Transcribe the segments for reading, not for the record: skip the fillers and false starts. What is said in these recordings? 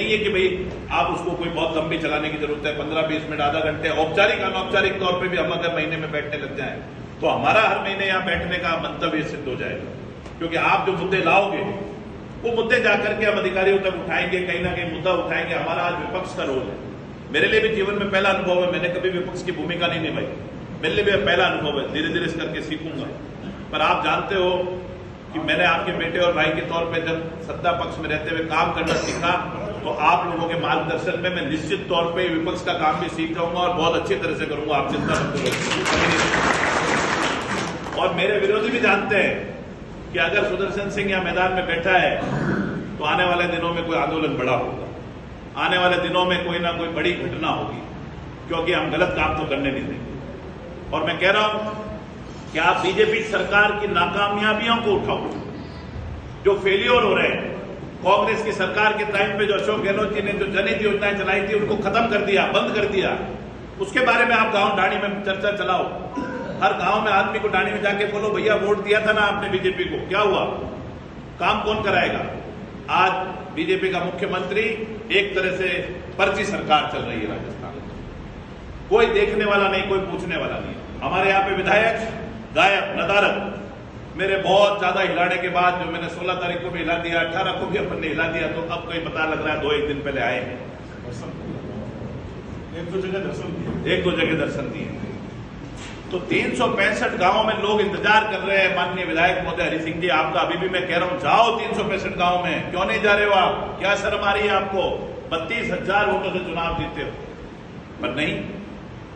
नहीं है कि भाई आप उसको कोई बहुत लंबी चलाने की जरूरत है, 15-20 मिनट, आधा घंटे, औपचारिक अनौपचारिक तौर पे भी हम अगर महीने में बैठने लग जाएं तो हमारा हर महीने यहाँ बैठने का मंतव्य सिद्ध हो जाएगा। क्योंकि आप जो मुद्दे लाओगे वो मुद्दे जाकर के हम अधिकारियों तक उठाएंगे, कहीं ना कहीं मुद्दा उठाएंगे। हमारा आज विपक्ष का रोल है। मेरे लिए भी जीवन में पहला अनुभव है, मैंने कभी विपक्ष की भूमिका नहीं निभाई, मेरे लिए भी पहला अनुभव है, धीरे धीरे इस करके सीखूंगा। पर आप जानते हो कि मैंने आपके बेटे और भाई के तौर पे जब सत्ता पक्ष में रहते हुए काम करना सीखा तो आप लोगों के मार्गदर्शन में मैं निश्चित तौर पे विपक्ष का काम भी सीख जाऊंगा और बहुत अच्छी तरह से करूंगा, आप चिंता मत करो। और मेरे विरोधी भी जानते हैं कि अगर सुदर्शन सिंह यहाँ मैदान में बैठा है तो आने वाले दिनों में कोई आंदोलन बड़ा होगा, आने वाले दिनों में कोई ना कोई बड़ी घटना होगी, क्योंकि हम गलत काम तो करने नहीं देंगे। और मैं कह रहा हूं कि आप बीजेपी सरकार की नाकामयाबियों को उठाओ, जो फेलियर हो रहे हैं। कांग्रेस की सरकार के टाइम पे जो अशोक गहलोत जी ने जो जनहित योजनाएं चलाई थी उनको खत्म कर दिया, बंद कर दिया, उसके बारे में आप गांव ढाणी में चर्चा चलाओ। हर गांव में आदमी को ढाणी में जाके बोलो भैया वोट दिया था ना आपने बीजेपी को, क्या हुआ, काम कौन कराएगा। आज बीजेपी का मुख्यमंत्री एक तरह से पर्ची सरकार चल रही है राजस्थान में, कोई देखने वाला नहीं, कोई पूछने वाला नहीं। हमारे यहाँ पे विधायक गायब नदारद, मेरे बहुत ज्यादा हिलाने के बाद जो मैंने 16 तारीख को भी हिला दिया, 18 को भी अपन ने हिला दिया, तो अब कोई पता लग रहा है 2-1 दिन पहले आए हैं, एक दो जगह दर्शन दिए। तो 365 गांवों में लोग इंतजार कर रहे हैं। माननीय विधायक महोदय हरि सिंह जी, आपका अभी भी मैं कह रहा हूं, जाओ 365 गांव में, क्यों नहीं जा रहे हो आप, क्या शर्म आ रही है आपको, 32,000 वोटों से चुनाव जीते हो, पर नहीं।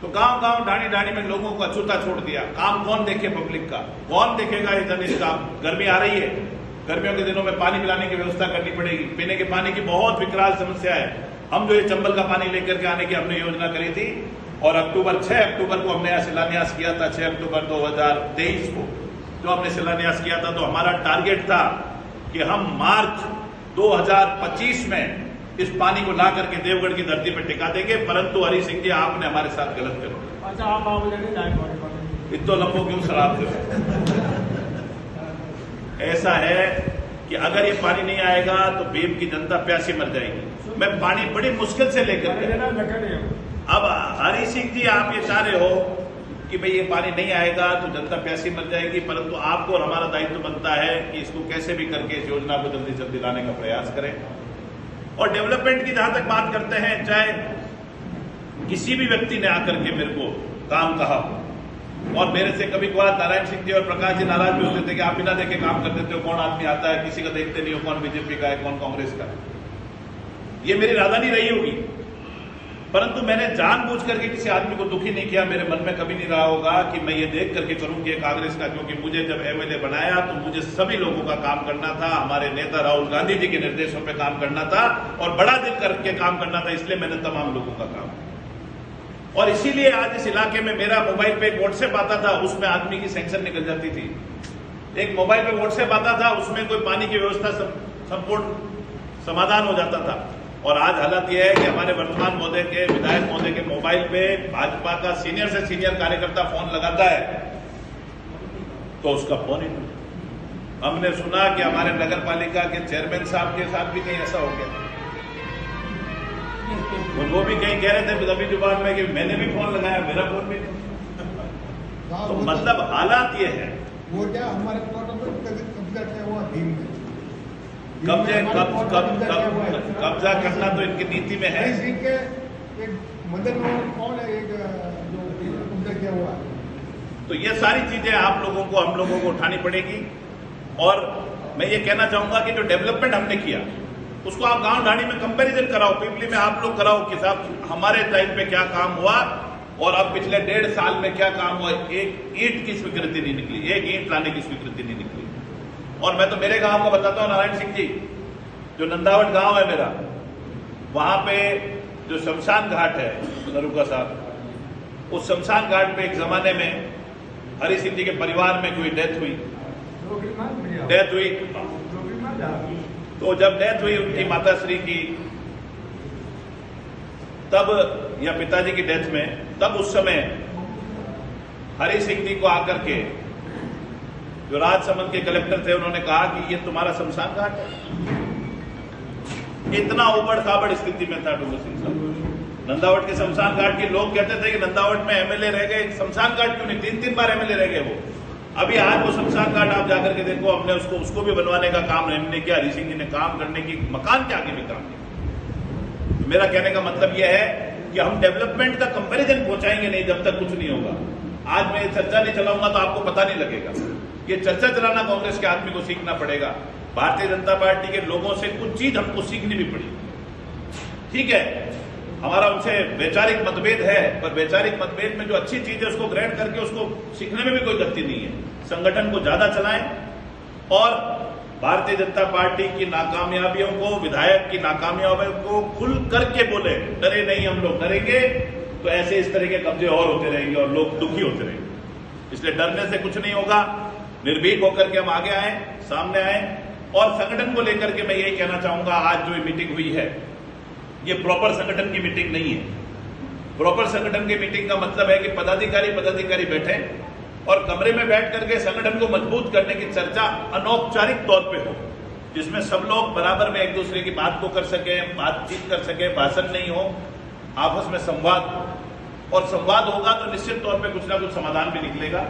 तो गांव गांव ढाणी ढाणी में लोगों को अछूता छोड़ दिया। काम कौन देखे, पब्लिक का कौन देखेगा ये जनहित काम। गर्मी आ रही है, गर्मियों के दिनों में पानी पिलाने की व्यवस्था करनी पड़ेगी, पीने के पानी की बहुत विकराल समस्या है। हम जो ये चंबल का पानी लेकर के आने की हमने योजना करी थी और 6 अक्टूबर को हमने यहाँ शिलान्यास किया था, 6 अक्टूबर 2023 को जो हमने शिलान्यास किया था, तो हमारा टारगेट था कि हम मार्च 2025 में इस पानी को ला करके देवगढ़ की धरती पर टिका देंगे। परंतु हरि सिंह जी, आपने हमारे साथ गलत कर दिया। अच्छा, आप इतना लंबो क्यों शराब दे। ऐसा है कि अगर ये पानी नहीं आएगा तो भीम की जनता प्यासी मर जाएगी। मैं पानी बड़ी मुश्किल से लेकर, अब हरि सिंह जी आप ये चाह रहे हो कि भाई ये पानी नहीं आएगा तो जनता प्यासी मर जाएगी, परंतु आपको और हमारा दायित्व बनता है कि इसको कैसे भी करके इस योजना को जल्दी जल्दी लाने का प्रयास करें। और डेवलपमेंट की जहां तक बात करते हैं, चाहे किसी भी व्यक्ति ने आकर के मेरे को काम कहा, और मेरे से कभी कभार नारायण सिंह जी और प्रकाश जी नाराज भी होते थे कि आप बिना देखे काम कर देते हो, कौन आदमी आता है, किसी का देखते नहीं हो, कौन बीजेपी का है, कौन कांग्रेस का है। ये मेरी इरादा नहीं रही होगी, परंतु मैंने जानबूझ करके किसी आदमी को दुखी नहीं किया। मेरे मन में कभी नहीं रहा होगा कि मैं ये देख करके करूं कि कांग्रेस का, क्योंकि मुझे जब एमएलए बनाया तो मुझे सभी लोगों का काम करना था, हमारे नेता राहुल गांधी जी के निर्देशों पे काम करना था और बड़ा दिल करके काम करना था, इसलिए मैंने तमाम लोगों का काम। और इसीलिए आज इस इलाके में मेरा मोबाइल पे एक व्हाट्सएप आता था, उसमें आदमी की सैंक्शन निकल जाती थी। एक मोबाइल पे व्हाट्सएप आता था, उसमें कोई पानी की व्यवस्था संपूर्ण समाधान हो जाता था। और आज हालत यह है कि हमारे वर्तमान महोदय के, विधायक महोदय के मोबाइल पे भाजपा का सीनियर से सीनियर कार्यकर्ता फोन लगाता है तो उसका फोन ही नहीं। हमने सुना कि हमारे नगर पालिका के चेयरमैन साहब के साथ भी कहीं ऐसा हो गया, वो भी कहीं कह रहे थे दबी जुबान में कि मैंने भी फोन लगाया, मेरा फोन भी नहीं। तो मतलब हालात ये है, वो क्या हमारे कब्जा किया हुआ भीम ने, कब्जा करना तो इनकी नीति में है। एक मदन मोहन कौन है, एक जो कब्जा किया हुआ है। तो ये सारी चीजें आप लोगों को, हम लोगों को उठानी पड़ेगी। और मैं ये कहना चाहूंगा कि जो डेवलपमेंट हमने किया उसको आप गांव ढाणी में कंपैरिजन कराओ, पिपली में आप लोग कराओ कि साहब हमारे टाइम पे क्या काम हुआ और अब पिछले 1.5 साल में क्या काम हुआ। एक ईंट की स्वीकृति नहीं निकली, एक ईंट लाने की स्वीकृति नहीं निकली। और मैं तो मेरे गांव का बताता हूं, नारायण सिंह जी, जो नंदावट गांव है मेरा, वहां पे जो शमशान घाट है नरुका साहब, उस शमशान घाट पे एक जमाने में हरि सिंह जी के परिवार में कोई डेथ हुई। तो जब डेथ हुई उनकी माता श्री की, तब या पिताजी की डेथ में, तब उस समय हरि सिंह जी को आकर के जो राजसमंद के कलेक्टर थे उन्होंने कहा कि ये तुम्हारा शमशान घाट है। इतना उबड़ खाबड़ स्थिति में था डूंगर सिंह साहब। नंदावट के शमशान घाट के लोग कहते थे कि नंदावट में एमएलए रह गए, शमशान घाट क्यों नहीं, 3-3 बार एमएलए रह गए वो। अभी आज वो शमशान घाट आप जाकर के देखो, हमने उसको भी बनवाने का काम हमने किया, हरी सिंह जी ने काम करने की, मकान के आगे भी काम किया। तो मेरा कहने का मतलब यह है कि हम डेवलपमेंट का कंपैरिजन पहुंचाएंगे नहीं जब तक कुछ नहीं होगा। आज मैं ये चर्चा नहीं चलाऊंगा तो आपको पता नहीं लगेगा। ये चर्चा चलाना कांग्रेस के आदमी को सीखना पड़ेगा। भारतीय जनता पार्टी के लोगों से कुछ चीज हमको सीखनी भी पड़ी। ठीक है, हमारा उनसे वैचारिक मतभेद है, पर वैचारिक मतभेद में जो अच्छी चीज है उसको ग्रहण करके उसको सीखने में भी कोई गलती नहीं है। संगठन को ज्यादा चलाएं और भारतीय जनता पार्टी की नाकामयाबियों को, विधायक की नाकामयाबियों को खुल करके बोले, डरे नहीं, हम लोग डरेंगे तो ऐसे इस तरह के कब्जे और होते रहेंगे और लोग दुखी होते रहेंगे। इसलिए डरने से कुछ नहीं होगा, निर्भीक होकर के हम आगे आए, सामने आए। और संगठन को लेकर के मैं यही कहना चाहूंगा, आज जो मीटिंग हुई है ये प्रॉपर संगठन की मीटिंग नहीं है। प्रॉपर संगठन की मीटिंग का मतलब है कि पदाधिकारी बैठे और कमरे में बैठ करके संगठन को मजबूत करने की चर्चा अनौपचारिक तौर पे हो, जिसमें सब लोग बराबर में एक दूसरे की बात को कर सके, बातचीत कर सके, भाषण नहीं हो, आपस में संवाद हो। और संवाद होगा तो निश्चित तौर पे कुछ ना कुछ समाधान भी निकलेगा।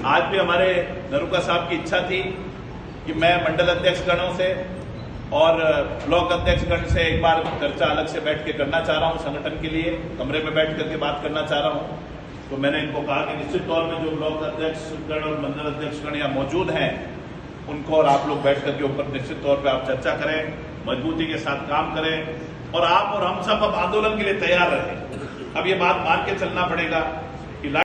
आज भी हमारे नरुका साहब की इच्छा थी कि मैं मंडल अध्यक्ष गणों से और ब्लॉक अध्यक्ष गण से एक बार चर्चा अलग से बैठ के करना चाह रहा हूं, संगठन के लिए कमरे में बैठ करके बात करना चाह रहा हूं। तो मैंने इनको कहा कि निश्चित तौर में जो ब्लॉक अध्यक्ष गण और मंडल अध्यक्ष गण यहाँ मौजूद हैं उनको और आप लोग बैठ करके ऊपर निश्चित तौर पे आप चर्चा करें, मजबूती के साथ काम करें और आप और हम सब अब आंदोलन के लिए तैयार रहें। अब ये बात मान के चलना पड़ेगा